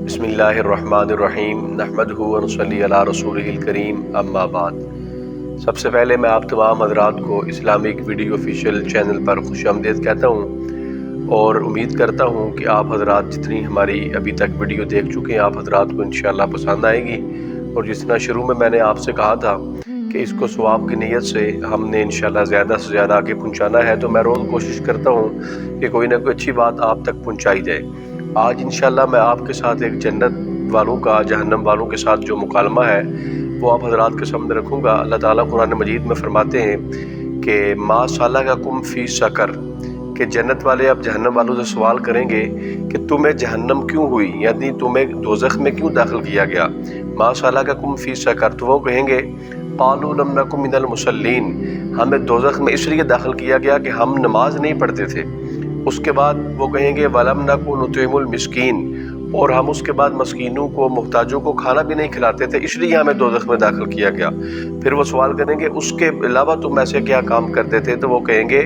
बिस्मिल्लाहिर्रहमानिर्रहीम नहमदुहु व नसल्ली अला रसूलिहिल करीम अम्मा बाद। सबसे पहले मैं आप तमाम हज़रात को इस्लामिक वीडियो ऑफिशियल चैनल पर खुशामदीद कहता हूँ और उम्मीद करता हूँ कि आप हज़रात जितनी हमारी अभी तक वीडियो देख चुके हैं आप हज़रात को इंशाअल्लाह पसंद आएगी। और जिस तरह शुरू में मैंने आपसे कहा था कि इसको सवाब की नीयत से हमने इंशाअल्लाह ज़्यादा से ज़्यादा आगे पहुँचाना है, तो मैं रोज़ कोशिश करता हूँ कि कोई ना कोई अच्छी बात आप तक पहुँचाई जाए। आज इंशाअल्लाह मैं आपके साथ एक जन्नत वालों का जहन्नम वालों के साथ जो मुकालमा है वो आप हज़रात के सामने रखूँगा। अल्लाह ताला कुरान मजीद में फरमाते हैं कि मा सलककुम फी सकर, कि जन्नत वाले अब जहन्नम वालों से सवाल करेंगे कि तुम्हें जहन्नम क्यों हुई, यानी तुम्हें दोज़ख में क्यों दाखिल किया गया। मा सलककुम फी सकर, तो वो कहेंगे क़ालू लम नकु मिनल मुसल्लीन, हमें दोज़ख में इसलिए दाखिल किया गया कि हम नमाज नहीं पढ़ते थे। उसके बाद वो कहेंगे वलम नकु नुतिमुल मिस्कीन, और हम उसके बाद मस्कीनों को मुहताजों को खाना भी नहीं खिलाते थे, इसलिए हमें दोज़ख में दाखिल किया गया। फिर वो सवाल करेंगे उसके अलावा तुम ऐसे क्या काम करते थे, तो वो कहेंगे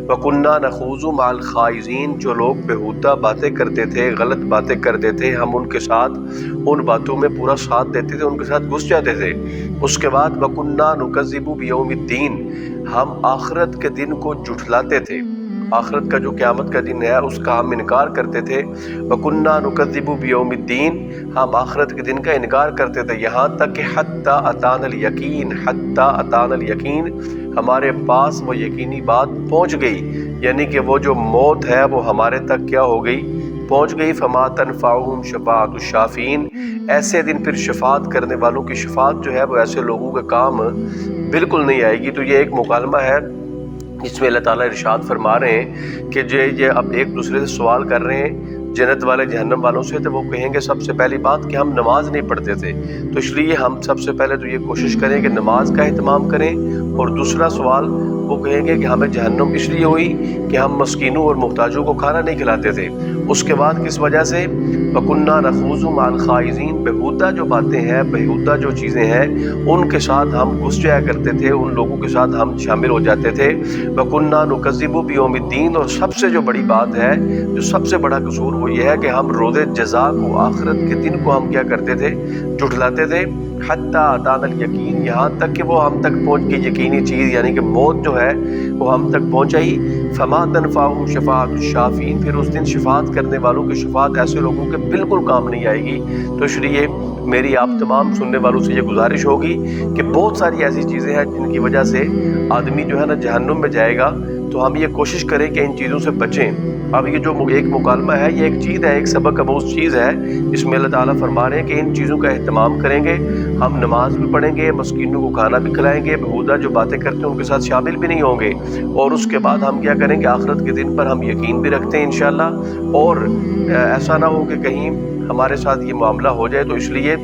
वकुन्ना नखूज़ु माल खाइज़ीन, जो लोग बेहुदा बातें करते थे, गलत बातें करते थे, हम उनके साथ उन बातों में पूरा साथ देते थे, उनके साथ घुस जाते थे। उसके बाद वकुन्ना नुकज़्ज़िबु बियौमिद्दीन, हम आखिरत के दिन को झुठलाते थे, आखिरत का जो क़यामत का दिन है उसका हम इनकार करते थे। वकुन्ना नुकज़्ज़िबु बियौमिद्दीन, हम आखिरत के दिन का इनकार करते थे, यहाँ तक कि हत्ता अतानल यकीन, हत्ता अतानल यकीन, हमारे पास वो यकीनी बात पहुँच गई, यानी कि वो जो मौत है वो हमारे तक क्या हो गई, पहुँच गई। फमा तनफ़अहुम शफ़ाअतुश शाफ़ीन, ऐसे दिन फिर शफात करने वालों की शफात जो है वो ऐसे लोगों के काम बिल्कुल नहीं आएगी। तो ये एक मुकालमा है इसमें अल्लाह ताला इरशाद फरमा रहे हैं कि जो ये अब एक दूसरे से सवाल कर रहे हैं जन्नत वाले जहन्नम वालों से, तो वो कहेंगे सबसे पहली बात कि हम नमाज नहीं पढ़ते थे, तो इसलिए हम सबसे पहले तो ये कोशिश करें कि नमाज का एहतमाम करें। और दूसरा सवाल वो कहेंगे कि हमें जहन्नम इसलिए हुई कि हम मस्कीनों और मुहताजों को खाना नहीं खिलाते थे। उसके बाद किस वजह से, वकुन्ना नखूज़ु माल खाइज़ीन, बेहुदा जो बातें हैं, बेहुदा जो चीज़ें हैं उनके साथ हम घुस जाया करते थे, उन लोगों के साथ हम शामिल हो जाते थे। वकुन्ना नुकज़्ज़िबु बियौमिद्दीन, और सबसे जो बड़ी बात है, जो सबसे बड़ा कसूर वो ये है कि हम रोज़े जज़ा को, आखिरत के दिन को हम क्या करते थे, झुठलाते थे। हत्ता अतानल यकीन, यहाँ तक कि वो हम तक पहुँच गई यकीनी चीज़, यानी कि मौत जो है वो हम तक पहुँचाई। फमा तनफ़अहुम शफ़ाअतुश शाफ़ीन, फिर उस दिन शफात करने वालों की शफात ऐसे लोगों के बिल्कुल काम नहीं आएगी। तो इसलिए मेरी आप तमाम सुनने वालों से ये गुजारिश होगी कि बहुत सारी ऐसी चीज़ें हैं जिनकी वजह से आदमी जो है ना जहन्नुम में जाएगा, तो हम ये कोशिश करें कि इन चीज़ों से बचें। अब ये जो एक मुकालमा है ये एक चीज़ है, एक सबक आमूज़ चीज़ है, इसमें अल्लाह ताला फरमा रहे हैं कि इन चीज़ों का एहतमाम करेंगे, हम नमाज भी पढ़ेंगे, मस्कीनों को खाना भी खिलाएंगे, बेहुदा जो बातें करते हैं उनके साथ शामिल भी नहीं होंगे। और उसके बाद हम क्या करेंगे, आखिरत के दिन पर हम यकीन भी रखते हैं इंशाअल्लाह। और ऐसा ना हो कि कहीं हमारे साथ ये मामला हो जाए, तो इसलिए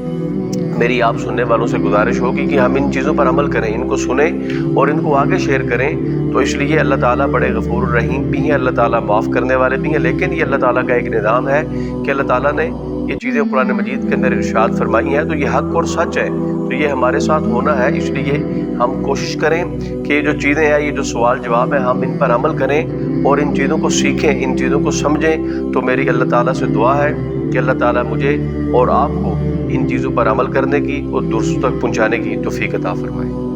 मेरी आप सुनने वालों से गुजारिश होगी कि हम इन चीज़ों पर अमल करें, इनको सुने और इनको आगे शेयर करें। तो इसलिए अल्लाह ताला बड़े गफूर रहीम भी हैं, अल्लाह ताला माफ़ करने वाले भी हैं, लेकिन ये अल्लाह ताला का एक निज़ाम है कि अल्लाह ताला ने ये चीज़ें कुरान मजीद के अंदर इरशाद फरमाई हैं, तो ये हक़ और सच है, तो ये हमारे साथ होना है। इसलिए हम कोशिश करें कि ये जो चीज़ें हैं, ये जो सवाल जवाब है, हम इन पर अमल करें और इन चीज़ों को सीखें, इन चीज़ों को समझें। तो मेरी अल्लाह ताला से दुआ है कि अल्लाह ताला मुझे और आपको इन चीज़ों पर अमल करने की और दूसरों तक पहुँचाने की तौफीक अता फरमाए।